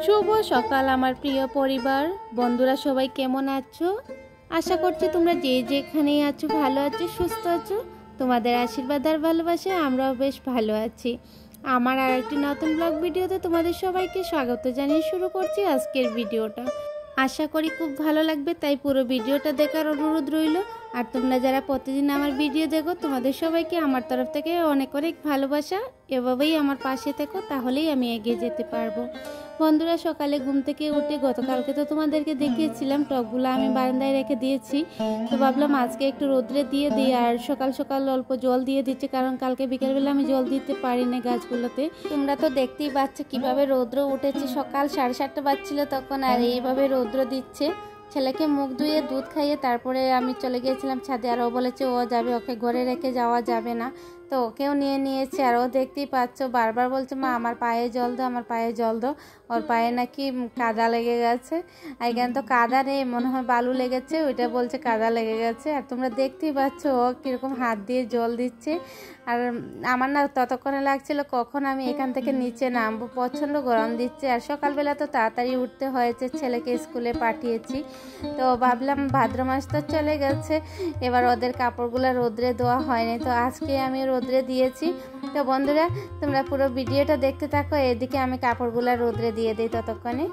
শুভ সকাল আমার প্রিয় পরিবার বন্ধুরা, সবাই কেমন আছো? আশা করছি তোমরা যে যেখানেই আছো ভালো আছো, সুস্থ আছো। তোমাদের আশীর্বাদ আর ভালোবাসায় আমরাও বেশ ভালো আছি। আমার আর একটি নতুন ব্লগ ভিডিওতে তোমাদের সবাইকে স্বাগত জানিয়ে শুরু করছি আজকের ভিডিওটা। আশা করি খুব ভালো লাগবে, তাই পুরো ভিডিওটা দেখার অনুরোধ রইল। আর তোমরা যারা প্রতিদিন আমার ভিডিও দেখো, তোমাদের সবাইকে আমার তরফ থেকে অনেক অনেক ভালোবাসা। এভাবেই আমার পাশে থেকো, তাহলেই আমি এগিয়ে যেতে পারবো। বন্ধুরা, সকালে ঘুম থেকে উঠে গতকালকে তো তোমাদেরকে দেখিয়েছিলাম টবগুলো আমি বারান্দায় রেখে দিয়েছি। তো ভাবলাম আজকে একটু রোদ্রে দিয়ে দিই, আর সকাল সকাল অল্প জল দিয়ে দিচ্ছি, কারণ কালকে বিকেলবেলা আমি জল দিতে পারিনি গাছগুলোতে। তোমরা তো দেখতেই পাচ্ছ কিভাবে রৌদ্র উঠেছে। সকাল 7:30 বাজছিল তখন, আর এইভাবে রৌদ্র দিচ্ছে। ছেলেকে মুখ ধুয়ে দুধ খাইয়ে তারপরে আমি চলে গিয়েছিলাম ছাদে। আর ও বলেছে ও যাবে, ওকে ঘরে রেখে যাওয়া যাবে না। তো ওকেও নিয়ে নিয়েছে। আর ও দেখতেই পাচ্ছ বারবার বলছে মা আমার পায়ে জল দাও, আমার পায়ে জল দাও। ওর পায়ে নাকি কাদা লেগে গেছে। এখানে তো কাদা নেই, মনে হয় বালু লেগেছে, ওইটা বলছে কাদা লেগে গেছে। আর তোমরা দেখতেই পাচ্ছ ও কীরকম হাত দিয়ে জল দিচ্ছে। আর আমার না ততক্ষণে লাগছিল কখন আমি এখান থেকে নিচে নামবো, প্রচণ্ড গরম দিচ্ছে। আর সকালবেলা তো তাড়াতাড়ি উঠতে হয়েছে, ছেলেকে স্কুলে পাঠিয়েছি। তো ভাবলাম ভাদ্র মাস তো চলে গেছে, এবার ওদের কাপড়গুলো রোদ্রে দেওয়া হয়নি, তো আজকে আমি রোদ্রে দিয়েছি। তো বন্ধুরা, তোমরা পুরো ভিডিওটা দেখতে থাকো, এদিকে আমি কাপড়গুলো রোদ্রে দিয়ে দিই ততক্ষণে।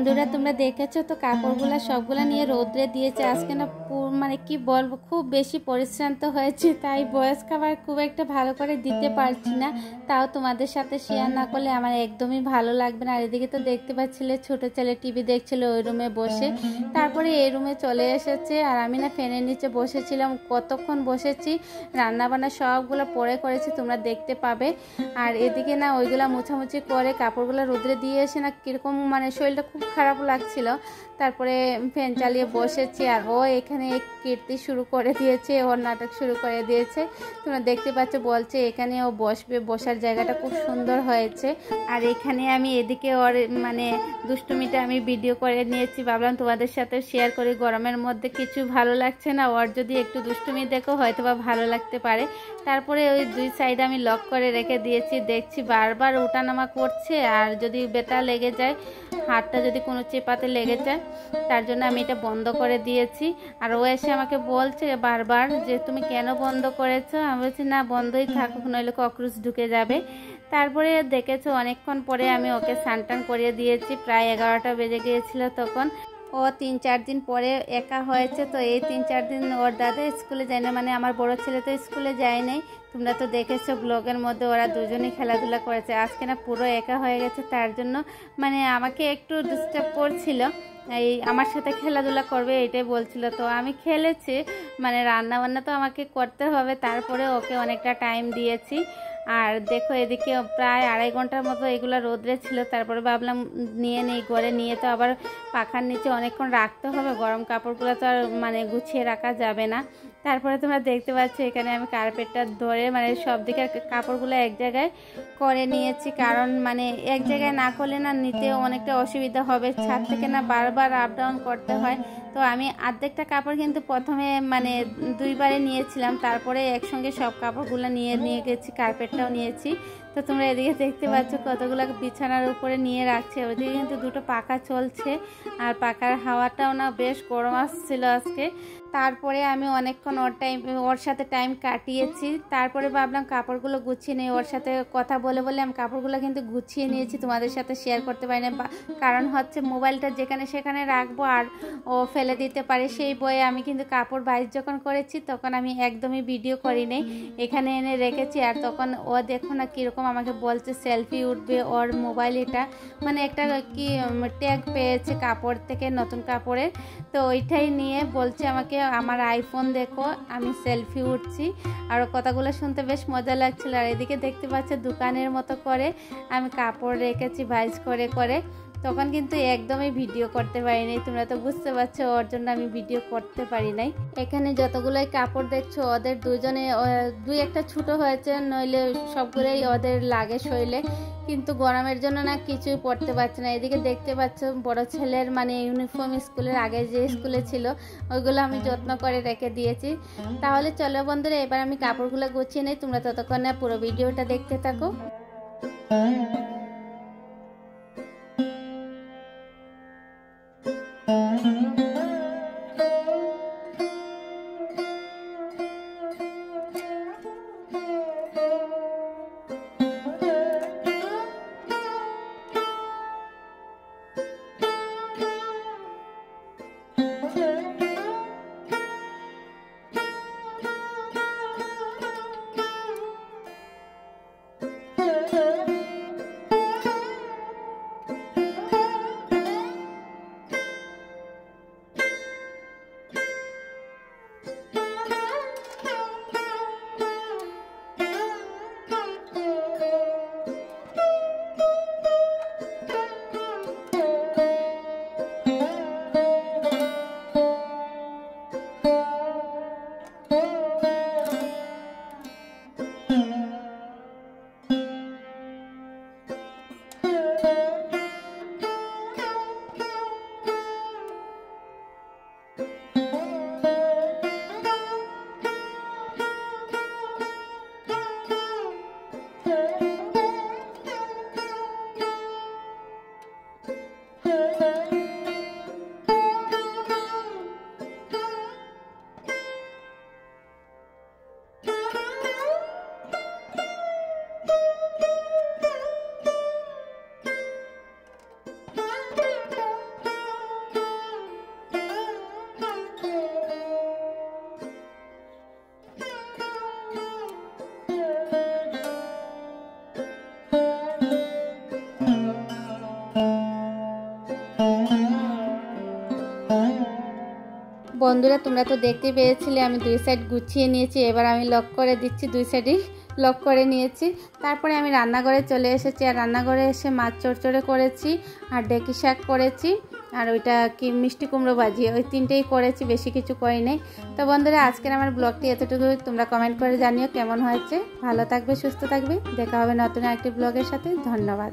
বন্ধুরা তোমরা দেখেছো তো কাপড়গুলো সবগুলো নিয়ে রোদ্রে দিয়েছে। আজকে না মানে কি বলবো, খুব বেশি পরিশ্রান্ত হয়েছে, তাই ভয়েস খাবার খুব একটা ভালো করে দিতে পারছি না। তাও তোমাদের সাথে শেয়ার না করলে আমার একদমই ভালো লাগবে না। আর এদিকে তো দেখতে পাচ্ছিলে ছোট ছেলে টিভি দেখছিল ওই রুমে বসে, তারপরে এই রুমে চলে এসেছে। আর আমি না ফ্যানের নিচে বসেছিলাম, কতক্ষণ বসেছি, রান্নাবান্না সবগুলো পরে করেছি, তোমরা দেখতে পাবে। আর এদিকে না ওইগুলা মোছামুছি করে কাপড়গুলো রোদ্রে দিয়ে এসে না কীরকম মানে শরীরটা খুব খারাপ লাগছিল। তারপরে ফ্যান চালিয়ে বসেছি। আর ও এখানে কীর্তি শুরু করে দিয়েছে, ওর নাটক শুরু করে দিয়েছে। তোমরা দেখতে পাচ্ছ, বলছে এখানে ও বসবে, বসার জায়গাটা খুব সুন্দর হয়েছে। আর এখানে আমি এদিকে ওর মানে দুষ্টুমিটা আমি ভিডিও করে নিয়েছি, ভাবলাম তোমাদের সাথে শেয়ার করি। গরমের মধ্যে কিছু ভালো লাগছে না, ওর যদি একটু দুষ্টুমি দেখো হয়তো বা ভালো লাগতে পারে। তারপরে ওই দুই সাইডে আমি লক করে রেখে দিয়েছি, দেখছি বারবার ওঠানামা করছে। আর যদি ব্যথা লেগে যায়, হাতটা যদি কোনো চেপাতে লেগে যায়, তার জন্য আমি এটা বন্ধ করে দিয়েছি। আর ও এসে আমাকে বলছে বারবার যে তুমি কেন বন্ধ করেছো। আমি বলছি না, বন্ধই থাকুক, নইলে ককরোচ ঢুকে যাবে। তারপরে দেখেছো অনেকক্ষণ পরে আমি ওকে স্নান করিয়ে দিয়েছি, প্রায় 11টা বেজে গিয়েছিল তখন। ও 3-4 দিন পরে একা হয়েছে, তো এই 3-4 দিন ওর দাদা স্কুলে যায় না, মানে আমার বড় ছেলে তো স্কুলে যায় নাই। তোমরা তো দেখেছো ব্লগের মধ্যে ওরা দুজনেই খেলাধুলা করেছে। আজকে না পুরো একা হয়ে গেছে, তার জন্য মানে আমাকে একটু ডিস্টার্ব করছিল, এই আমার সাথে খেলাধুলা করবে এটাই বলছিল। তো আমি খেলেছি, মানে রান্না বান্না তো আমাকে করতে হবে, তারপরে ওকে অনেকটা টাইম দিয়েছি। আর দেখো এদিকে প্রায় 2.5 ঘন্টার মতো এগুলো রোদ্রে ছিল। তারপরে ভাবলাম নিয়ে নেই, ঘরে নিয়ে তো আবার পাখার নিচে অনেকক্ষণ রাখতে হবে, গরম কাপড়গুলো তো আর মানে গুছিয়ে রাখা যাবে না। তারপরে তোমরা দেখতে পাচ্ছ এখানে আমি কার্পেটটা ধরে মানে সব দিকের কাপড়গুলো এক জায়গায় করে নিয়েছি, কারণ মানে এক জায়গায় না করলে না নিতে অনেকটা অসুবিধা হবে, ছাদ থেকে না বারবার আপ ডাউন করতে হয়। তো আমি অর্ধেকটা কাপড় কিন্তু প্রথমে মানে 2 বারে নিয়েছিলাম, তারপরে একসঙ্গে সব কাপড়গুলো নিয়ে গেছি, কার্পেটটাও নিয়েছি। তো তোমরা এদিকে দেখতে পাচ্ছ কতগুলো বিছানার উপরে নিয়ে রাখছে। ওইদিকে কিন্তু 2টো পাখা চলছে, আর পাখার হাওয়াটাও না বেশ গরম আসছিল আজকে। তারপরে আমি অনেকক্ষণ ওর সাথে টাইম কাটিয়েছি। তারপরে ভাবলাম কাপড়গুলো গুছিয়ে নিই, ওর সাথে কথা বলে বলে আমি কাপড়গুলো কিন্তু গুছিয়ে নিয়েছি, তোমাদের সাথে শেয়ার করতে পারি না, কারণ হচ্ছে মোবাইলটা যেখানে সেখানে রাখবো আর ও ফেলে দিতে পারে, সেই বয়ে আমি কিন্তু কাপড় বাইর যখন করেছি তখন আমি একদমই ভিডিও করি নাই, এখানে এনে রেখেছি। আর তখন ও দেখো না কীরকম আমাকে বলছে সেলফি উঠবে ওর মোবাইল, এটা মানে একটা কি ট্যাগ পেয়েছে কাপড় থেকে, নতুন কাপড়ের, তো ওইটাই নিয়ে বলছে আমাকে আমার আইফোন দেখো আমি সেলফি উঠছি। আর কথাগুলো শুনতে বেশ মজা লাগছিল। আর এদিকে দেখতে পাচ্ছে দোকানের মতো করে আমি কাপড় রেখেছি ভাইজ করে করে, তখন কিন্তু একদমই ভিডিও করতে পারি নাই। তোমরা তো বুঝতে পারছো ওর জন্য আমি ভিডিও করতে পারি নাই। এখানে যতগুলোই কাপড় দেখছো ওদের দুজনে 2-1টা ছোটো হয়েছে, নইলে সবগুলোই ওদের লাগে শরীরে, কিন্তু গরমের জন্য না কিছুই পরতে পারছে না। এদিকে দেখতে পাচ্ছ বড় ছেলের মানে ইউনিফর্ম স্কুলের আগে যে স্কুলে ছিল ওইগুলো আমি যত্ন করে রেখে দিয়েছি। তাহলে চলো বন্ধুরা, এবার আমি কাপড়গুলো গুছিয়ে নেই, তোমরা ততক্ষণে পুরো ভিডিওটা দেখতে থাকো। বন্ধুরা তোমরা তো দেখতে পেয়েছিলে আমি দুই সাইড গুছিয়ে নিয়েছি, এবার আমি লক করে দিচ্ছি, দুই সাইডেই লক করে নিয়েছি। তারপরে আমি রান্নাঘরে চলে এসেছি, আর রান্নাঘরে এসে মাছ চড়চড়ে করেছি আর ডেকি শাক করেছি আর ওইটা কি মিষ্টি কুমড়ো ভাজি, ওই তিনটেই করেছি, বেশি কিছু করি নাই। তো বন্ধুরা আজকের আমার ব্লগটি এতটুকু, তোমরা কমেন্ট করে জানিও কেমন হয়েছে। ভালো থাকবে, সুস্থ থাকবে, দেখা হবে নতুন একটি ব্লগের সাথে। ধন্যবাদ।